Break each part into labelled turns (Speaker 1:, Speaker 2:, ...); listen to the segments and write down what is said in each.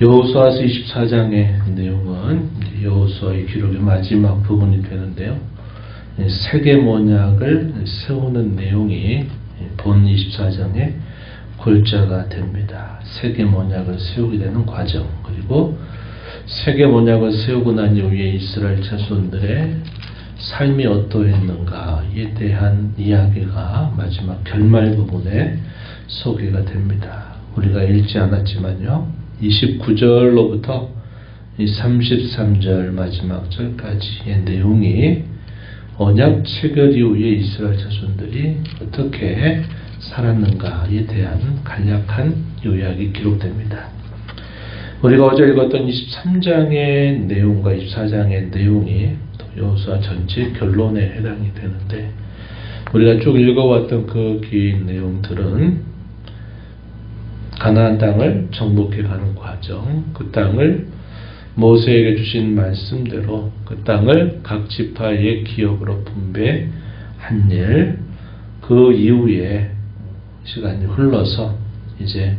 Speaker 1: 여호수아서 24장의 내용은 여호수아의 기록의 마지막 부분이 되는데요. 세겜 언약을 세우는 내용이 본 24장의 골자가 됩니다. 세겜 언약을 세우게 되는 과정, 그리고 세겜 언약을 세우고 난 이후에 이스라엘 자손들의 삶이 어떠했는가에 대한 이야기가 마지막 결말 부분에 소개가 됩니다. 우리가 읽지 않았지만요, 29절로부터 이 33절 마지막 절까지의 내용이 언약 체결 이후에 이스라엘 자손들이 어떻게 살았는가에 대한 간략한 요약이 기록됩니다. 우리가 어제 읽었던 23장의 내용과 24장의 내용이 여호수아 전체 결론에 해당이 되는데, 우리가 쭉 읽어왔던 그 긴 내용들은 가나안 땅을 정복해 가는 과정, 그 땅을 모세에게 주신 말씀대로 그 땅을 각 지파의 기업으로 분배한 일, 그 이후에 시간이 흘러서 이제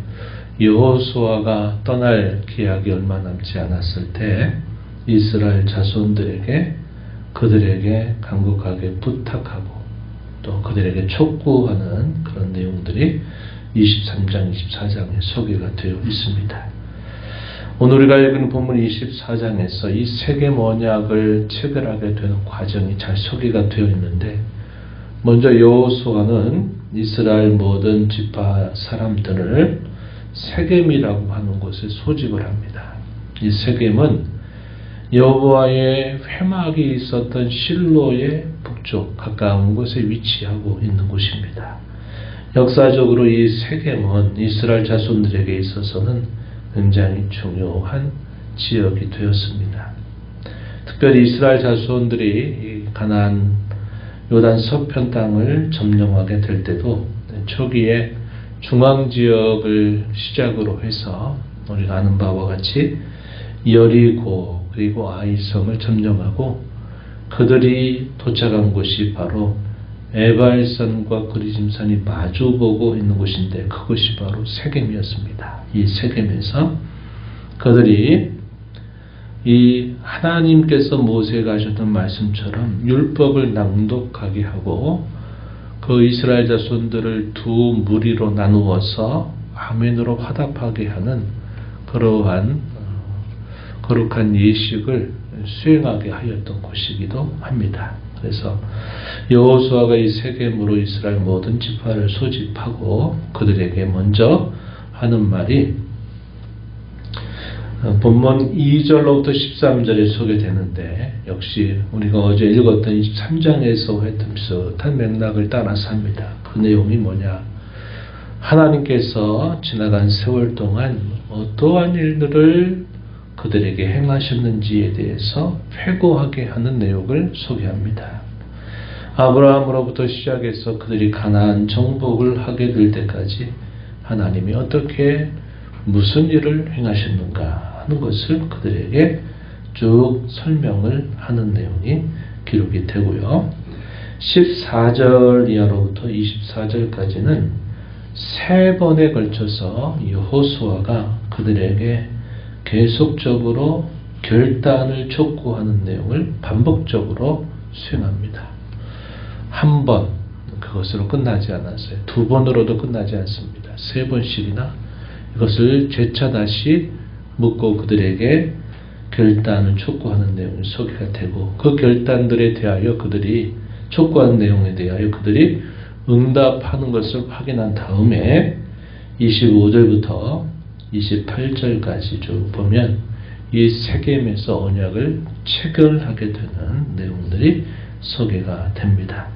Speaker 1: 여호수아가 떠날 기약이 얼마 남지 않았을 때 이스라엘 자손들에게 그들에게 간곡하게 부탁하고 또 그들에게 촉구하는 그런 내용들이 23장, 24장에 소개가 되어 있습니다. 오늘 우리가 읽은 본문 24장에서 이 세겜 언약을 체결하게 되는 과정이 잘 소개가 되어 있는데, 먼저 여호수아는 이스라엘 모든 지파 사람들을 세겜이라고 하는 곳에 소집을 합니다. 이 세겜은 여호와의 회막이 있었던 실로의 북쪽 가까운 곳에 위치하고 있는 곳입니다. 역사적으로 이 세겜은 이스라엘 자손들에게 있어서는 굉장히 중요한 지역이 되었습니다. 특별히 이스라엘 자손들이 가나안 요단 서편 땅을 점령하게 될 때도 초기에 중앙지역을 시작으로 해서 우리가 아는 바와 같이 여리고 그리고 아이성을 점령하고, 그들이 도착한 곳이 바로 에발산과 그리짐산이 마주보고 있는 곳인데 그것이 바로 세겜이었습니다. 이 세겜에서 그들이 이 하나님께서 모세가 하셨던 말씀처럼 율법을 낭독하게 하고 그 이스라엘 자손들을 두 무리로 나누어서 아멘으로 화답하게 하는 그러한 거룩한 예식을 수행하게 하였던 곳이기도 합니다. 그래서 여호수아가 이 세겜으로 이스라엘 모든 지파를 소집하고 그들에게 먼저 하는 말이 본문 2절로부터 13절에 소개되는데, 역시 우리가 어제 읽었던 23장에서 했던 비슷한 맥락을 따라서 합니다. 그 내용이 뭐냐? 하나님께서 지나간 세월 동안 어떠한 일들을 그들에게 행하셨는지에 대해서 회고하게 하는 내용을 소개합니다. 아브라함으로부터 시작해서 그들이 가나안 정복을 하게 될 때까지 하나님이 어떻게 무슨 일을 행하셨는가 하는 것을 그들에게 쭉 설명을 하는 내용이 기록이 되고요. 14절 이하로부터 24절까지는 세 번에 걸쳐서 여호수아가 그들에게 계속적으로 결단을 촉구하는 내용을 반복적으로 수행합니다. 한 번 그것으로 끝나지 않았어요. 두 번으로도 끝나지 않습니다. 세 번씩이나 이것을 재차 다시 묻고 그들에게 결단을 촉구하는 내용이 소개가 되고, 그 결단들에 대하여 그들이 촉구한 내용에 대하여 그들이 응답하는 것을 확인한 다음에 25절부터 28절까지 쭉 보면 이 세겜에서 언약을 체결하게 되는 내용들이 소개가 됩니다.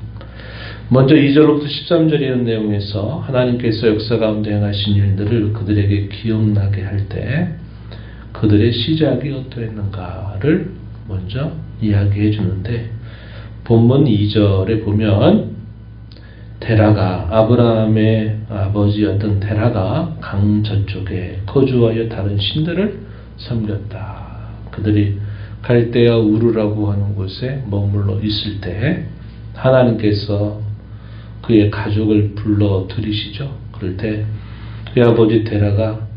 Speaker 1: 먼저 2절로부터 13절이라는 내용에서 하나님께서 역사 가운데 행하신 일들을 그들에게 기억나게 할 때 그들의 시작이 어떠했는가를 먼저 이야기해 주는데, 본문 2절에 보면 데라가, 아브라함의 아버지였던 데라가 강 저쪽에 거주하여 다른 신들을 섬겼다. 그들이 갈대아 우르라고 하는 곳에 머물러 있을 때 하나님께서 그의 가족을 불러 들이시죠. 그럴 때 그의 아버지 데라가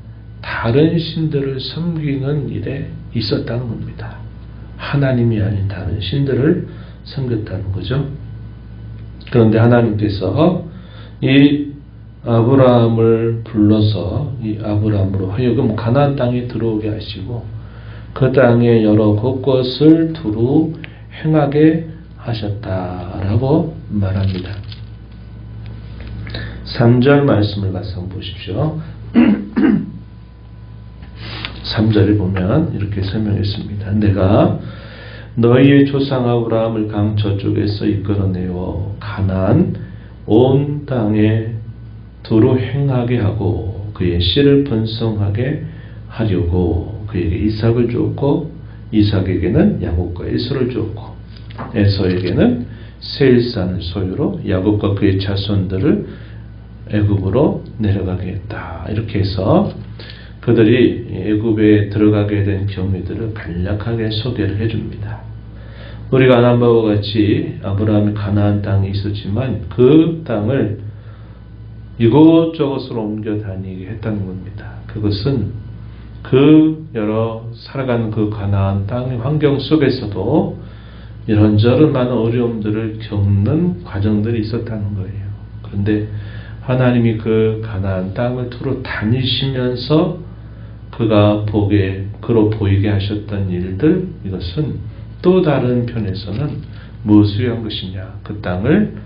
Speaker 1: 다른 신들을 섬기는 일에 있었다는 겁니다. 하나님이 아닌 다른 신들을 섬겼다는 거죠. 그런데 하나님께서 이 아브라함을 불러서 이 아브라함으로 하여금 가나안 땅에 들어오게 하시고 그 땅에 여러 곳곳을 두루 행하게 하셨다라고 말합니다. 3절 말씀을 가서 한번 보십시오. 3절을 보면 이렇게 설명했습니다. 내가 너희의 조상 아브라함을 강 저쪽에서 이끌어내어 가나안 온 땅에 두루 행하게 하고 그의 씨를 번성하게 하려고 그에게 이삭을 주었고 이삭에게는 야곱과 에서를 주었고 에서에게는 세일산을 소유로 야곱과 그의 자손들을 애굽으로 내려가게 했다. 이렇게 해서 그들이 애굽에 들어가게 된 경위들을 간략하게 소개를 해줍니다. 우리가 아는 바와 같이 아브라함이 가나안 땅에 있었지만 그 땅을 이곳저곳으로 옮겨 다니게 했다는 겁니다. 그것은 그 여러 살아가는 그 가나안 땅의 환경 속에서도 이런저런 많은 어려움들을 겪는 과정들이 있었다는 거예요. 그런데 하나님이 그 가나안 땅을 두루 다니시면서 그가 그로 보이게 하셨던 일들, 이것은 또 다른 편에서는 무엇을 위한 것이냐? 그 땅을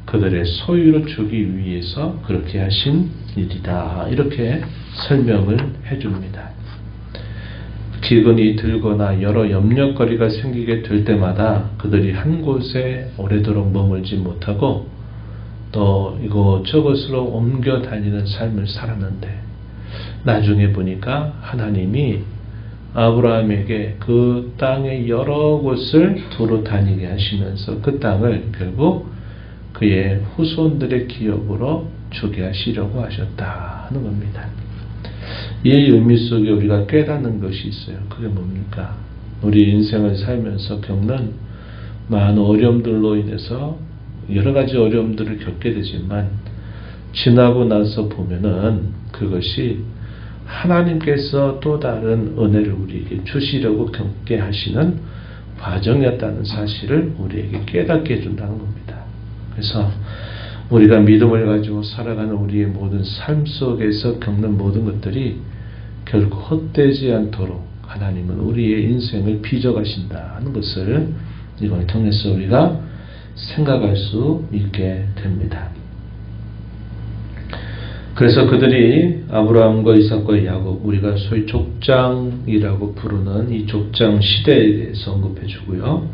Speaker 1: 그들의 소유로 주기 위해서 그렇게 하신 일이다. 이렇게 설명을 해줍니다. 기근이 들거나 여러 염려거리가 생기게 될 때마다 그들이 한 곳에 오래도록 머물지 못하고 또 이곳저곳으로 옮겨 다니는 삶을 살았는데 나중에 보니까 하나님이 아브라함에게 그 땅의 여러 곳을 두루 다니게 하시면서 그 땅을 결국 그의 후손들의 기업으로 주게 하시려고 하셨다 하는 겁니다. 이 의미 속에 우리가 깨닫는 것이 있어요. 그게 뭡니까? 우리 인생을 살면서 겪는 많은 어려움들로 인해서 여러 가지 어려움들을 겪게 되지만 지나고 나서 보면은 그것이 하나님께서 또 다른 은혜를 우리에게 주시려고 겪게 하시는 과정이었다는 사실을 우리에게 깨닫게 해준다는 겁니다. 그래서 우리가 믿음을 가지고 살아가는 우리의 모든 삶 속에서 겪는 모든 것들이 결코 헛되지 않도록 하나님은 우리의 인생을 빚어가신다는 것을 이걸 통해서 우리가 생각할 수 있게 됩니다. 그래서 그들이 아브라함과 이삭과 야곱, 우리가 소위 족장이라고 부르는 이 족장 시대에 대해서 언급해 주고요.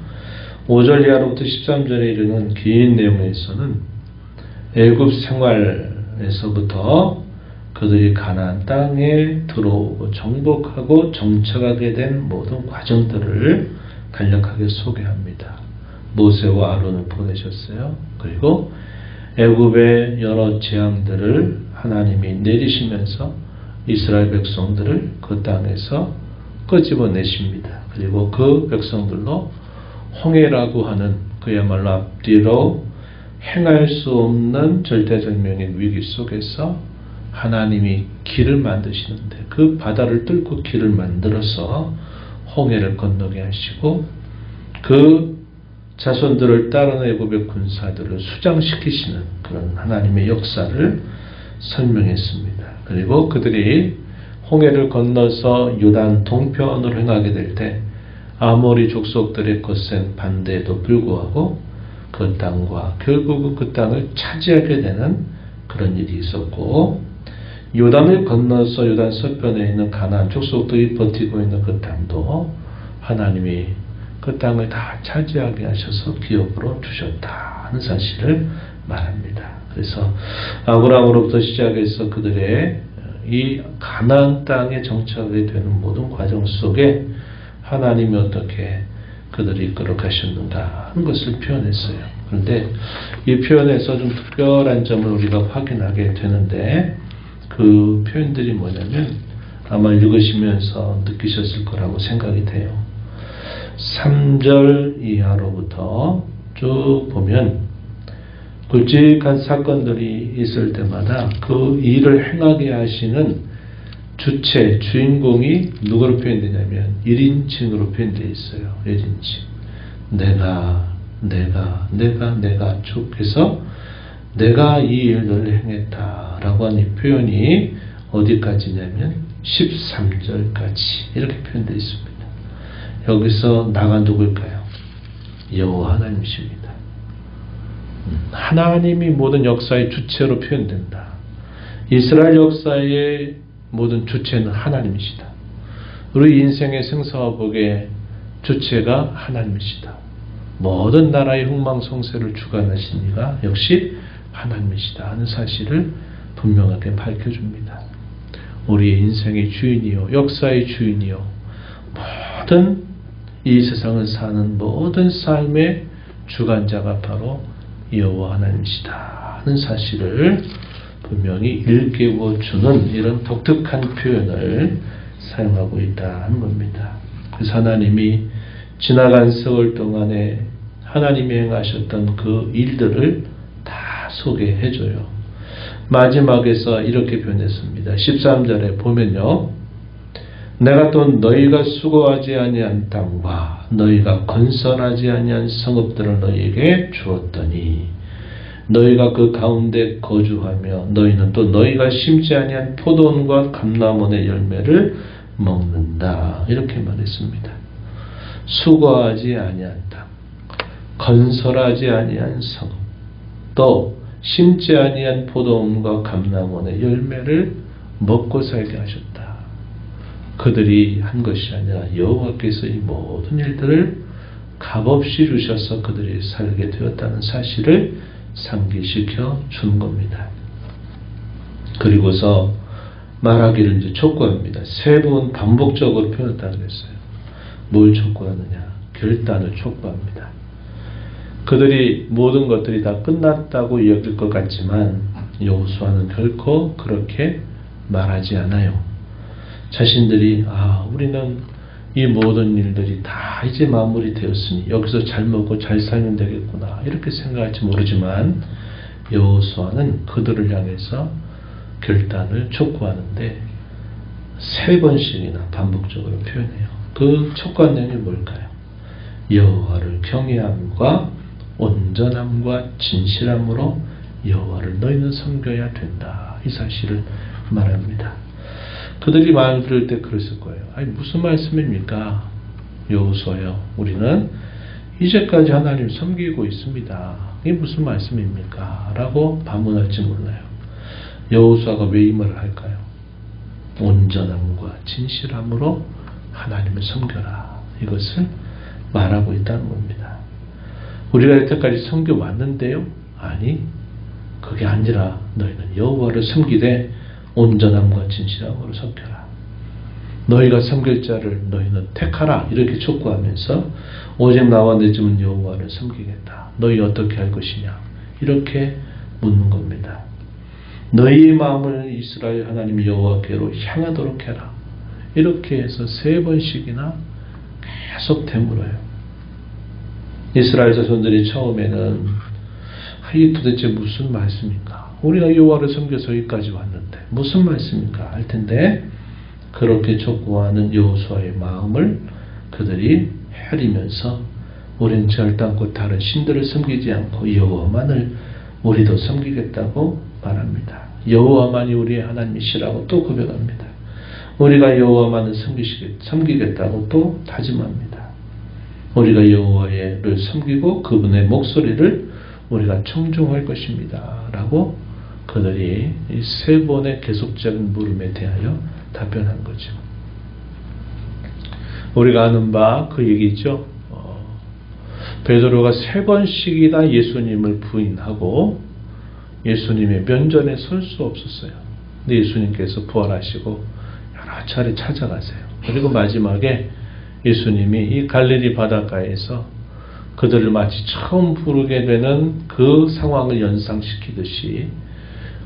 Speaker 1: 5절 이하로부터 13절에 이르는 긴 내용에서는 애굽 생활에서부터 그들이 가나안 땅에 들어오고 정복하고 정착하게 된 모든 과정들을 간략하게 소개합니다. 모세와 아론을 보내셨어요. 그리고 애굽의 여러 재앙들을 하나님이 내리시면서 이스라엘 백성들을 그 땅에서 끄집어내십니다. 그리고 그 백성들로 홍해라고 하는 그야말로 앞뒤로 행할 수 없는 절대절명의 위기 속에서 하나님이 길을 만드시는데 그 바다를 뚫고 길을 만들어서 홍해를 건너게 하시고 그 자손들을 따르는 애굽의 군사들을 수장시키시는 그런 하나님의 역사를 설명했습니다. 그리고 그들이 홍해를 건너서 요단 동편으로 행하게 될 때 아모리 족속들의 거센 반대에도 불구하고 그 땅과 결국은 그 땅을 차지하게 되는 그런 일이 있었고 요단을 건너서 요단 서편에 있는 가나안 족속들이 버티고 있는 그 땅도 하나님이 그 땅을 다 차지하게 하셔서 기업으로 주셨다 하는 사실을 말합니다. 그래서 아브라함으로부터 시작해서 그들의 이 가나안 땅에 정착하게 되는 모든 과정 속에 하나님이 어떻게 그들을 이끌어 가셨는가 하는 것을 표현했어요. 그런데 이 표현에서 좀 특별한 점을 우리가 확인하게 되는데 그 표현들이 뭐냐면 아마 읽으시면서 느끼셨을 거라고 생각이 돼요. 3절 이하로부터 쭉 보면 굵직한 사건들이 있을 때마다 그 일을 행하게 하시는 주체, 주인공이 누구로 표현되냐면 1인칭으로 표현되어 있어요. 1인칭. 내가 쭉 해서 내가 이 일을 행했다라고 하는 이 표현이 어디까지냐면 13절까지 이렇게 표현되어 있습니다. 여기서 나가 누구일까요? 여호와 하나님이십니다. 하나님이 모든 역사의 주체로 표현된다. 이스라엘 역사의 모든 주체는 하나님이시다. 우리 인생의 생사화복의 주체가 하나님이시다. 모든 나라의 흥망성쇠를 주관하신 이가 역시 하나님이시다 하는 사실을 분명하게 밝혀줍니다. 우리의 인생의 주인이요, 역사의 주인이요, 모든 이 세상을 사는 모든 삶의 주관자가 바로 여호와 하나님이시다 하는 사실을 분명히 일깨워주는 이런 독특한 표현을 사용하고 있다는 겁니다. 그래서 하나님이 지나간 세월 동안에 하나님이 행하셨던 그 일들을 다 소개해줘요. 마지막에서 이렇게 표현했습니다. 13절에 보면요. 내가 또 너희가 수고하지 아니한 땅과 너희가 건설하지 아니한 성읍들을 너희에게 주었더니 너희가 그 가운데 거주하며 너희는 또 너희가 심지 아니한 포도원과 감람원의 열매를 먹는다. 이렇게 말했습니다. 수고하지 아니한 땅, 건설하지 아니한 성읍, 또 심지 아니한 포도원과 감람원의 열매를 먹고 살게 하셨다. 그들이 한 것이 아니라 여호와께서 이 모든 일들을 값없이 주셔서 그들이 살게 되었다는 사실을 상기시켜 준 겁니다. 그리고서 말하기를 이제 촉구합니다. 세 번 반복적으로 표현했다고 했어요. 뭘 촉구하느냐? 결단을 촉구합니다. 그들이 모든 것들이 다 끝났다고 여길 것 같지만 여호수아는 결코 그렇게 말하지 않아요. 자신들이 우리는 이 모든 일들이 다 이제 마무리되었으니 여기서 잘 먹고 잘 살면 되겠구나 이렇게 생각할지 모르지만 여호수아는 그들을 향해서 결단을 촉구하는데 3번씩이나 반복적으로 표현해요. 그 촉구한 내용이 뭘까요? 여호와를 경외함과 온전함과 진실함으로 여호와를 너희는 섬겨야 된다. 이 사실을 말합니다. 그들이 마음을 들을 때 그랬을 거예요. 아니 무슨 말씀입니까? 여호수아요. 우리는 이제까지 하나님 섬기고 있습니다. 이게 무슨 말씀입니까? 라고 반문할지 몰라요. 여호수아가 왜 이 말을 할까요? 온전함과 진실함으로 하나님을 섬겨라. 이것을 말하고 있다는 겁니다. 우리가 여태까지 섬겨왔는데요. 아니 그게 아니라 너희는 여호와를 섬기되 온전함과 진실함으로 섬겨라. 너희가 섬길 자를 너희는 택하라. 이렇게 촉구하면서 오직 나와 내 집은 여호와를 섬기겠다. 너희 어떻게 할 것이냐. 이렇게 묻는 겁니다. 너희의 마음을 이스라엘 하나님 여호와께로 향하도록 해라. 이렇게 해서 3번씩이나 계속 되물어요. 이스라엘 자손들이 처음에는 이게 도대체 무슨 말씀입니까? 우리가 여호와를 섬겨서 여기까지 왔는데 무슨 말씀인가 할 텐데 그렇게 촉구하는 여호수아의 마음을 그들이 헤아리면서 우리는 절단코 다른 신들을 섬기지 않고 여호와만을 우리도 섬기겠다고 말합니다. 여호와만이 우리의 하나님이시라고 또 고백합니다. 우리가 여호와만을 섬기겠다고 또 다짐합니다. 우리가 여호와를 섬기고 그분의 목소리를 우리가 청종할 것입니다. 라고 그들이 이 3번의 계속적인 물음에 대하여 답변한 거죠. 우리가 아는 바 그 얘기죠. 베드로가 3번씩이나 예수님을 부인하고 예수님의 면전에 설 수 없었어요. 근데 예수님께서 부활하시고 여러 차례 찾아가세요. 그리고 마지막에 예수님이 이 갈릴리 바닷가에서 그들을 마치 처음 부르게 되는 그 상황을 연상시키듯이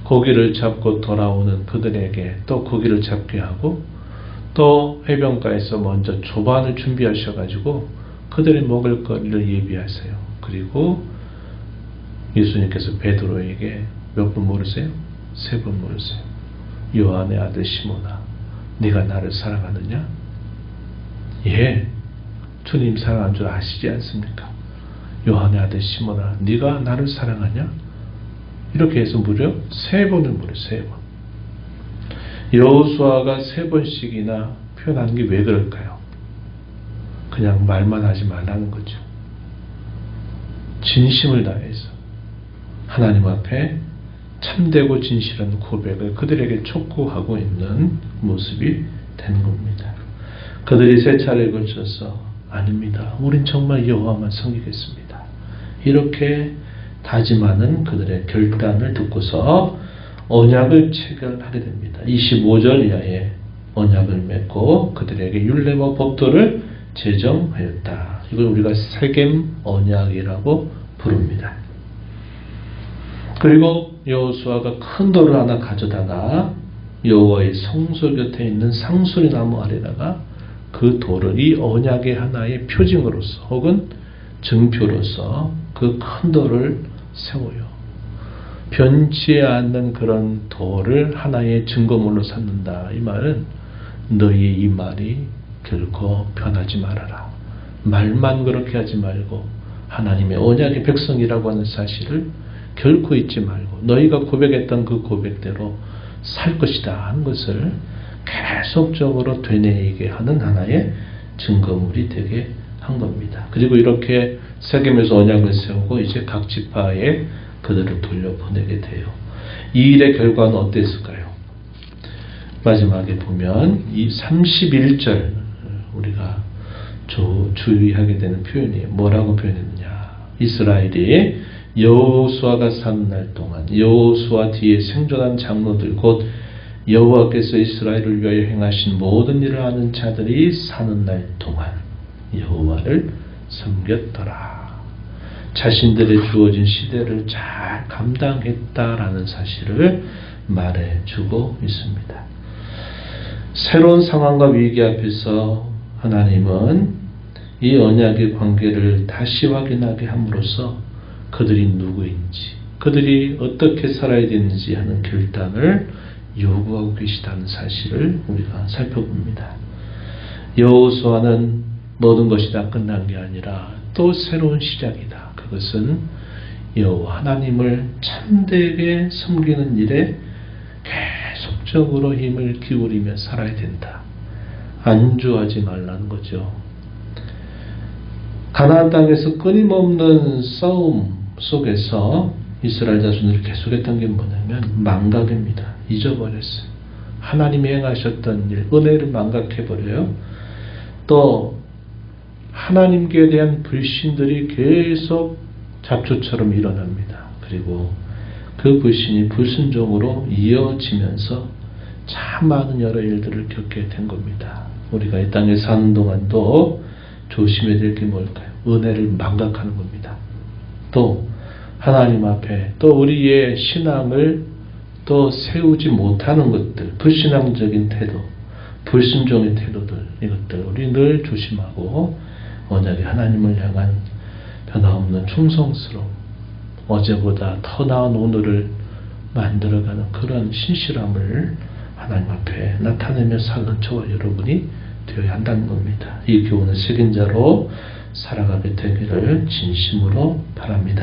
Speaker 1: 고기를 잡고 돌아오는 그들에게 또 고기를 잡게 하고 또 해변가에서 먼저 조반을 준비하셔가지고 그들이 먹을 거리를 예비하세요. 그리고 예수님께서 베드로에게 몇 번 물으세요? 3번 물으세요. 요한의 아들 시몬아, 네가 나를 사랑하느냐? 예, 주님 사랑한 줄 아시지 않습니까? 요한의 아들 시몬아, 네가 나를 사랑하냐? 이렇게 해서 무려 3번을 물어요. 3번. 여호수아가 3번씩이나 표현하는 게 왜 그럴까요? 그냥 말만 하지 말라는 거죠. 진심을 다해서 하나님 앞에 참되고 진실한 고백을 그들에게 촉구하고 있는 모습이 되는 겁니다. 그들이 3차례에 걸쳐서 아닙니다. 우린 정말 여호와만 섬기겠습니다. 이렇게 다짐하는 그들의 결단을 듣고서 언약을 체결하게 됩니다. 25절 이하에 언약을 맺고 그들에게 율례와 법도를 제정하였다. 이걸 우리가 세겜 언약이라고 부릅니다. 그리고 여호수아가 큰 돌을 하나 가져다가 여호와의 성소 곁에 있는 상수리 나무 아래다가 그 돌을 이 언약의 하나의 표징으로서 혹은 증표로서 그 큰 돌을 세워요. 변치 않는 그런 돌을 하나의 증거물로 삼는다. 이 말은 너희의 이 말이 결코 변하지 말아라. 말만 그렇게 하지 말고 하나님의 언약의 백성이라고 하는 사실을 결코 잊지 말고 너희가 고백했던 그 고백대로 살 것이다 하는 것을 계속적으로 되뇌이게 하는 하나의 증거물이 되게 한 겁니다. 그리고 이렇게 세겜에서 언약을 세우고 이제 각 지파에 그들을 돌려보내게 돼요. 이 일의 결과는 어땠을까요? 마지막에 보면 이 31절 우리가 주의하게 되는 표현이 뭐라고 표현했느냐. 이스라엘이 여호수아가 사는 날 동안 여호수아 뒤에 생존한 장로들 곧 여호와께서 이스라엘을 위하여 행하신 모든 일을 아는 자들이 사는 날 동안 여호와를 섬겼더라. 자신들의 주어진 시대를 잘 감당했다라는 사실을 말해주고 있습니다. 새로운 상황과 위기 앞에서 하나님은 이 언약의 관계를 다시 확인하게 함으로써 그들이 누구인지, 그들이 어떻게 살아야 되는지 하는 결단을 요구하고 계시다는 사실을 우리가 살펴봅니다. 여호수아는 모든 것이 다 끝난 게 아니라 또 새로운 시작이다. 그것은 여호와 하나님을 참되게 섬기는 일에 계속적으로 힘을 기울이며 살아야 된다. 안주하지 말라는 거죠. 가나안 땅에서 끊임없는 싸움 속에서 이스라엘 자손들이 계속했던 게 뭐냐면 망각입니다. 잊어버렸어요. 하나님이 행하셨던 일, 은혜를 망각해버려요. 또 하나님께 대한 불신들이 계속 잡초처럼 일어납니다. 그리고 그 불신이 불순종으로 이어지면서 참 많은 여러 일들을 겪게 된 겁니다. 우리가 이 땅에 사는 동안도 조심해야 될 게 뭘까요? 은혜를 망각하는 겁니다. 또 하나님 앞에 또 우리의 신앙을 또 세우지 못하는 것들, 불신앙적인 태도, 불순종의 태도들, 이것들 우리 늘 조심하고 언약의 하나님을 향한 변함없는 충성스러움, 어제보다 더 나은 오늘을 만들어가는 그런 신실함을 하나님 앞에 나타내며 사는 저와 여러분이 되어야 한다는 겁니다. 이 교훈을 새긴 자로 살아가게 되기를 진심으로 바랍니다.